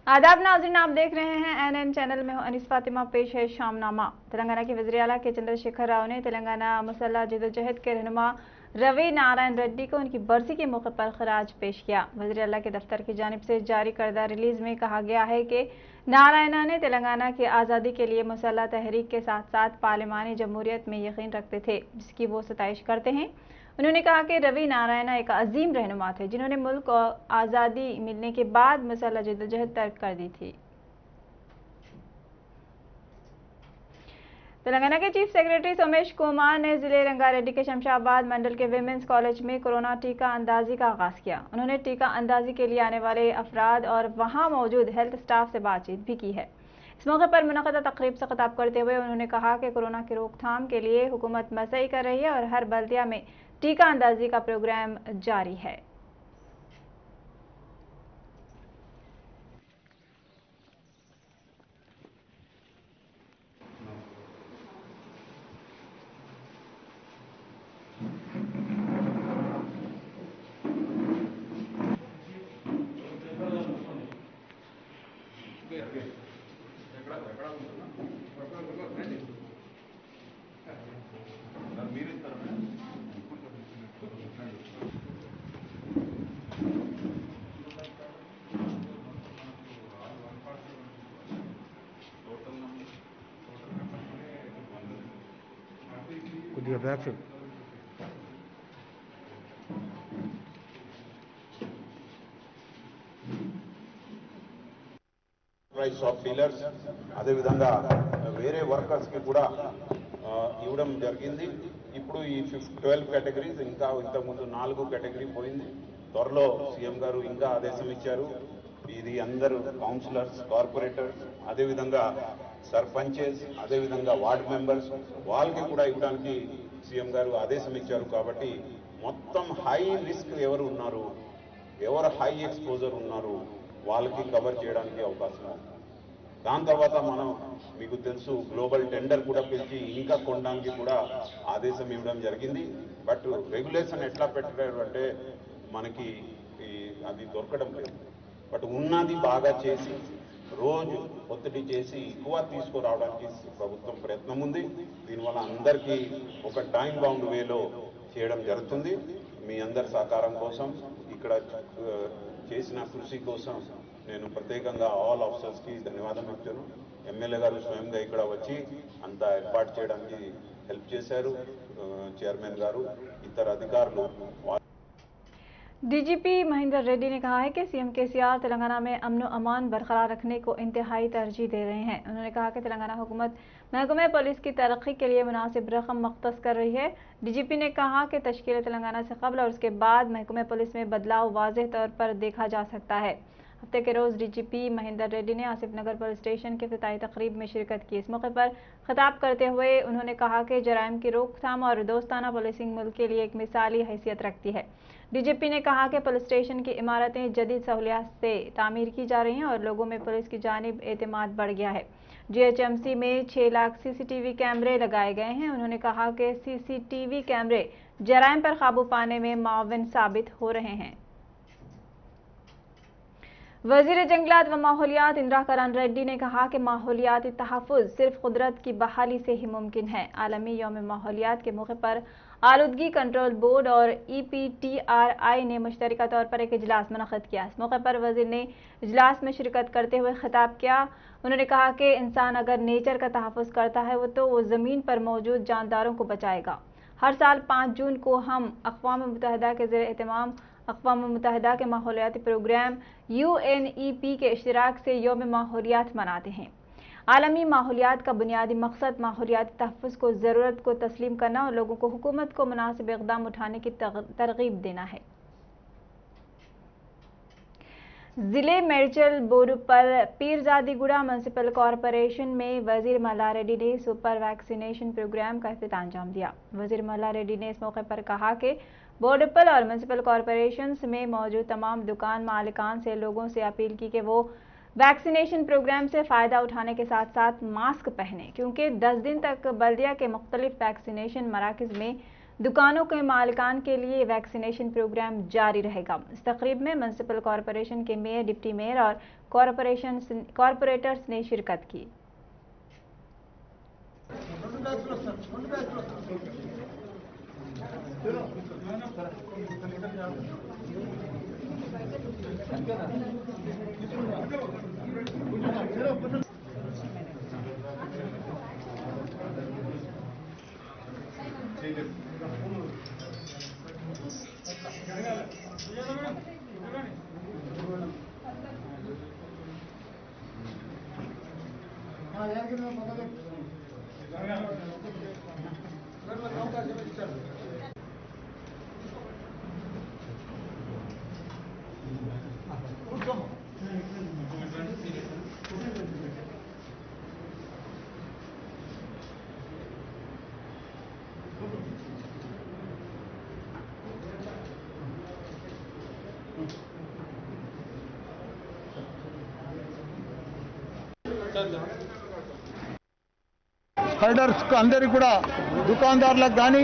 आदाब नाज़रीन, आप देख रहे हैं एनएन चैनल में हूं अनीस फातिमा। पेश है शामनामा। तेलंगाना के वज़ीर आला के चंद्रशेखर राव ने तेलंगाना मुसल्लह जदोजहद के रहनुमा रवि नारायण रेड्डी को उनकी बरसी के मौके पर खराज पेश किया। वज़ीर आला के दफ्तर की जानिब से जारी करदा रिलीज में कहा गया है कि नारायणा ने तेलंगाना की आज़ादी के लिए मुसल्लह तहरीक के साथ साथ पार्लिमानी जमहूरियत में यकीन रखते थे, जिसकी वो सताइश करते हैं। उन्होंने कहा कि रवि नारायणा एक अजीम रहनुमा थे जिन्होंने मुल्क को आज़ादी मिलने के बाद मुसल्लह जदोजहद तर्क कर दी थी। तेलंगाना के चीफ सेक्रेटरी सोमेश कुमार ने जिले रंगारेड्डी के शमशाबाद मंडल के विमेंस कॉलेज में कोरोना टीका अंदाजी का आगाज किया। उन्होंने टीका अंदाजी के लिए आने वाले अफराद और वहां मौजूद हेल्थ स्टाफ से बातचीत भी की है। इस मौके पर मुनक़दा तकरीब से खिताब करते हुए उन्होंने कहा कि कोरोना की रोकथाम के लिए हुकूमत मसई कर रही है और हर बल्दिया में टीका अंदाजी का प्रोग्राम जारी है। కొద్దిగా back side price of dealers అదేవిధంగా వేరే వర్కర్స్కి కూడా ఇవ్వడం జరిగింది. ఇప్పుడు ఈ 12 కేటగిరీస్, ఇంకా ఇంతకుముందు 4 కేటగిరీ పోయింది. త్వరలో సీఎం గారు ఇంకా ఆదేశం ఇచ్చారు. ఇది అందరూ కౌన్సిలర్స్, కార్పొరేటర్స్, అదేవిధంగా సర్పంచెస్, అదేవిధంగా వార్డ్ మెంబర్స్ వాళ్ళకి కూడా ఇవ్వడానికి సీఎం గారు ఆదేశం ఇచ్చారు. కాబట్టి మొత్తం హై రిస్క్ ఎవరు ఉన్నారు, ఎవరు హై ఎక్స్పోజర్ ఉన్నారు వాళ్ళకి కవర్ చేయడానికి అవకాశం ఉంది. దాని తర్వాత మనం మీకు తెలుసు గ్లోబల్ టెండర్ కూడా పిలిచి ఇంకా కొనడానికి కూడా ఆదేశం ఇవ్వడం జరిగింది. బట్ రెగ్యులేషన్ ఎట్లా పెట్టారు అంటే మనకి అది దొరకడం లేదు. బట్ ఉన్నది బాగా చేసి రోజు ఒత్తిడి చేసి ఎక్కువ తీసుకురావడానికి ప్రభుత్వం ప్రయత్నం ఉంది. దీనివల్ల అందరికీ ఒక టైం బౌండ్ వేలో చేయడం జరుగుతుంది. మీ అందరి సహకారం కోసం, ఇక్కడ చేసిన కృషి కోసం నేను ప్రత్యేకంగా ఆల్ ఆఫీసర్స్కి ధన్యవాదం చెప్తాను. ఎమ్మెల్యే గారు స్వయంగా ఇక్కడ వచ్చి అంతా ఏర్పాటు చేయడానికి హెల్ప్ చేశారు. చైర్మన్ గారు, ఇతర అధికారులు. डीजीपी महेंद्र रेड्डी ने कहा है कि सीएम केसीआर तेलंगाना में अमन व अमान बरकरार रखने को इंतहाई तरजीह दे रहे हैं। उन्होंने कहा कि तेलंगाना हुकूमत महकमे पुलिस की तरक्की के लिए मुनासिब रकम मख्तस कर रही है। डीजीपी ने कहा कि तश्कील तेलंगाना से कबल और उसके बाद महकमे पुलिस में बदलाव वाज़ेह तौर पर देखा जा सकता है। हफ्ते के रोज़ डीजीपी महेंद्र रेड्डी ने आसिफ नगर पुलिस स्टेशन के इफ्तिताई तकरीब में शिरकत की। इस मौके पर खिताब करते हुए उन्होंने कहा कि जराइम की रोकथाम और दोस्ताना पुलिसिंग मुल्क के लिए एक मिसाली हैसियत रखती है। डीजीपी ने कहा कि पुलिस स्टेशन की इमारतें जदीद सहूलियात से तामीर की जा रही हैं और लोगों में पुलिस की जानिब एतमाद बढ़ गया है। जीएचएमसी में 6 लाख सीसीटीवी कैमरे लगाए गए हैं। उन्होंने कहा कि सीसीटीवी कैमरे जराइम पर काबू पाने में मुआविन साबित हो रहे हैं। वज़ीर जंगलात व माहौलियात इंदिरा करण रेड्डी ने कहा कि माहौलियाती तहफ़्फ़ुज़ सिर्फ कुदरत की बहाली से ही मुमकिन है। आलमी यौम माहौलियात के मौके पर आलूदगी कंट्रोल बोर्ड और EPTRI ने मुश्तरका तौर पर एक इजलास मुनक़्क़िद किया। इस मौके पर वज़ीर ने इजलास में शिरकत करते हुए खिताब किया। उन्होंने कहा कि इंसान अगर नेचर का तहफ़्फ़ुज़ करता है तो वो ज़मीन पर मौजूद जानदारों को बचाएगा। हर साल 5 जून को हम अक़वाम मुत्तहिदा के ज़ेर एहतमाम अक़वाम मुत्तहिदा के माहौलियाती प्रोग्राम UNEP के इश्तिराक से यौम माहौलियात मनाते हैं। आलमी माहौलियात का बुनियादी मकसद माहौलियाती तहफ़्फ़ुज़ को ज़रूरत को तस्लीम करना और लोगों को हुकूमत को मुनासिब इक़दाम उठाने की तरग़ीब देना है। जिले मेडचल बोरुपल पीरजादीगुड़ा म्यूनसिपल कॉरपोरेशन में वज़ीर मल्ला रेड्डी ने सुपर वैक्सीनेशन प्रोग्राम का इफ्तिताह अंजाम दिया। वज़ीर मल्ला रेड्डी ने इस मौके पर कहा कि बोरुपल और म्यूनसिपल कॉरपोरेशन में मौजूद तमाम दुकान मालिकान से लोगों से अपील की कि वो वैक्सीनेशन प्रोग्राम से फ़ायदा उठाने के साथ साथ मास्क पहने, क्योंकि 10 दिन तक बल्दिया के मुख्तलिफ वैक्सीनेशन मराकज़ में दुकानों के मालिकान के लिए वैक्सीनेशन प्रोग्राम जारी रहेगा। इस तकरीब में म्युनिसिपल कॉरपोरेशन के मेयर, डिप्टी मेयर और कॉरपोरेटर्स ने शिरकत की। స్పైడర్స్ అందరికీ కూడా దుకాణదారులకు కానీ,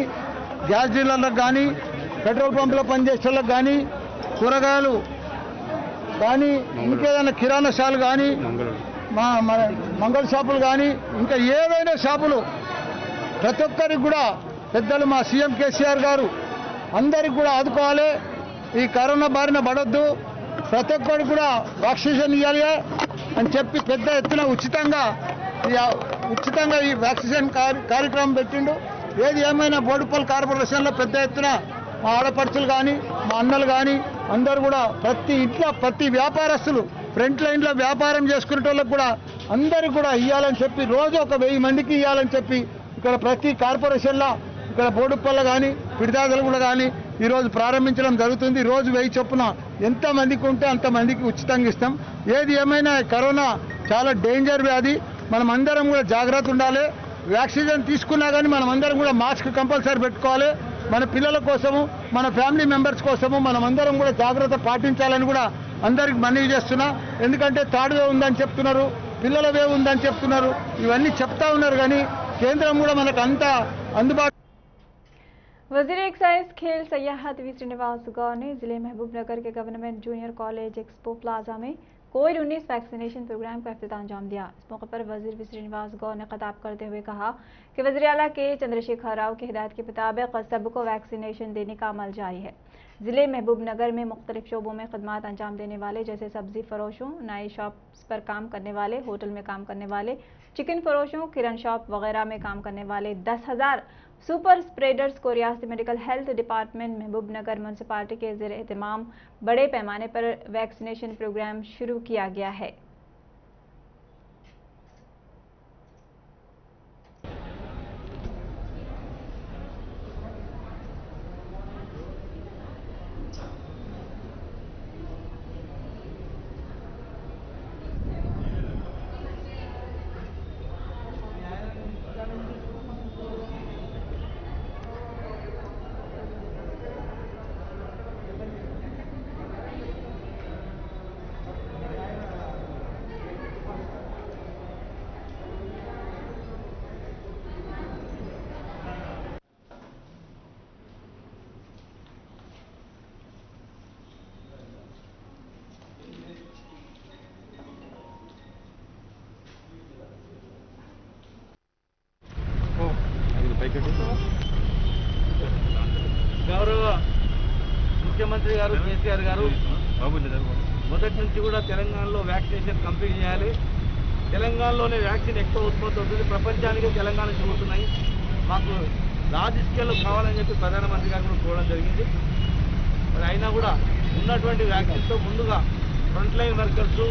గ్యాస్ డీలర్లకు కానీ, పెట్రోల్ పంపులో పనిచేసే వాళ్ళకి కానీ, కూరగాయలు కానీ, ఇంకేదైనా కిరాణా షాపులు కానీ, మంగళ షాపులు కానీ, ఇంకా ఏవైనా షాపులు ప్రతి ఒక్కరికి కూడా పెద్దలు మా సీఎం కేసీఆర్ గారు అందరికి కూడా ఆదుకోవాలి. ఈ కరోనా బారిన పడొద్దు, ప్రతి ఒక్కరికి కూడా వ్యాక్సినేషన్ ఇవ్వాలి అని చెప్పి పెద్ద ఎత్తున ఉచితంగా ఈ వ్యాక్సినేషన్ కార్యక్రమం పెట్టిండు. ఏది ఏమైనా బోడుపల్లి కార్పొరేషన్లో పెద్ద ఎత్తున మా ఆడపడుచులు కానీ, మా అన్నలు కానీ అందరూ కూడా ప్రతి ఇంట్లో ప్రతి వ్యాపారస్తులు ఫ్రంట్ లైన్లో వ్యాపారం చేసుకునే వాళ్ళకు కూడా అందరికి కూడా ఇవ్వాలని చెప్పి రోజు ఒక 1000 మందికి ఇవ్వాలని చెప్పి ఇక్కడ ప్రతి కార్పొరేషన్లో ఇక్కడ బోడుపల్లి కానీ, పిడిదాదలు కూడా కానీ ఈరోజు ప్రారంభించడం జరుగుతుంది. రోజు 1000 చొప్పున ఎంతమందికి ఉంటే అంతమందికి ఉచితంగా ఇస్తాం. ఏది ఏమైనా కరోనా చాలా డేంజర్ వ్యాధి, మనం అందరం కూడా జాగ్రత్త ఉండాలి. వ్యాక్సినేషన్ తీసుకున్నా కానీ మనం అందరం కూడా మాస్క్ కంపల్సరీ పెట్టుకోవాలి. మన పిల్లల కోసము, మన ఫ్యామిలీ మెంబర్స్ కోసము మనం అందరం కూడా జాగ్రత్త పాటించాలని కూడా అందరికి మనవి చేస్తున్నా. ఎందుకంటే థర్డ్ వేవ్ ఉందని చెప్తున్నారు, పిల్లల వేవ్ ఉందని చెప్తున్నారు, ఇవన్నీ చెప్తా ఉన్నారు కానీ కేంద్రం కూడా మనకు అంత అందుబాటు. वज़ीर एक्साइज खेल सयाहत वी श्रीनिवास गौर ने जिले महबूबनगर के government junior college expo plaza में कोविड-19 वैक्सीनेशन प्रोग्राम का इफ्तिताम अंजाम दिया। इस मौके पर वज़ीर वी श्रीनिवास गौर ने खिताब करते हुए कहा कि वज़ीर आला के चंद्रशेखर राव की हिदायत के मुताबिक सबको वैक्सीनेशन देने का अमल जारी है। जिले महबूबनगर में मुख्तलिफ शोबों में खदमात अंजाम देने वाले जैसे सब्जी फरोशों, नाई शॉप्स पर काम करने वाले, होटल में काम करने वाले, चिकन फरोशों, किरण शॉप वगैरह में काम करने वाले 10,000 सुपर स्प्रेडर्स को रियासती medical health department Mahbubnagar municipality के ज़ेर एहतमाम बड़े पैमाने पर वैक्सीनेशन प्रोग्राम शुरू किया गया है। గౌరవ ముఖ్యమంత్రి గారు కేసీఆర్ గారు మొదటి నుంచి కూడా తెలంగాణలో వ్యాక్సినేషన్ కంప్లీట్ చేయాలి. తెలంగాణలోనే వ్యాక్సిన్ ఎక్కువ ఉత్పత్తి అవుతుంది, ప్రపంచానికి తెలంగాణ చూస్తున్నాయి, మాకు లార్జ్ స్కేల్లో కావాలని చెప్పి ప్రధానమంత్రి గారు కూడా కోరడం జరిగింది. మరి అయినా కూడా ఉన్నటువంటి వ్యాక్సిన్తో ముందుగా ఫ్రంట్ లైన్ వర్కర్స్,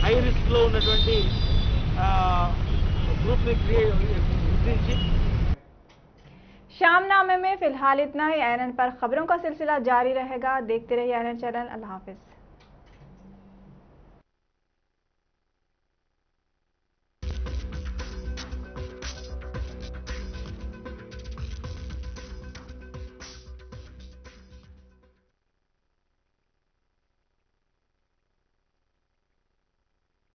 హై రిస్క్లో ఉన్నటువంటి గ్రూప్ని గుర్తించి शामनामे में फिलहाल इतना ही। एएनएन पर खबरों का सिलसिला जारी रहेगा। देखते रहिए एएनएन चैनल। अल्लाह हाफिज।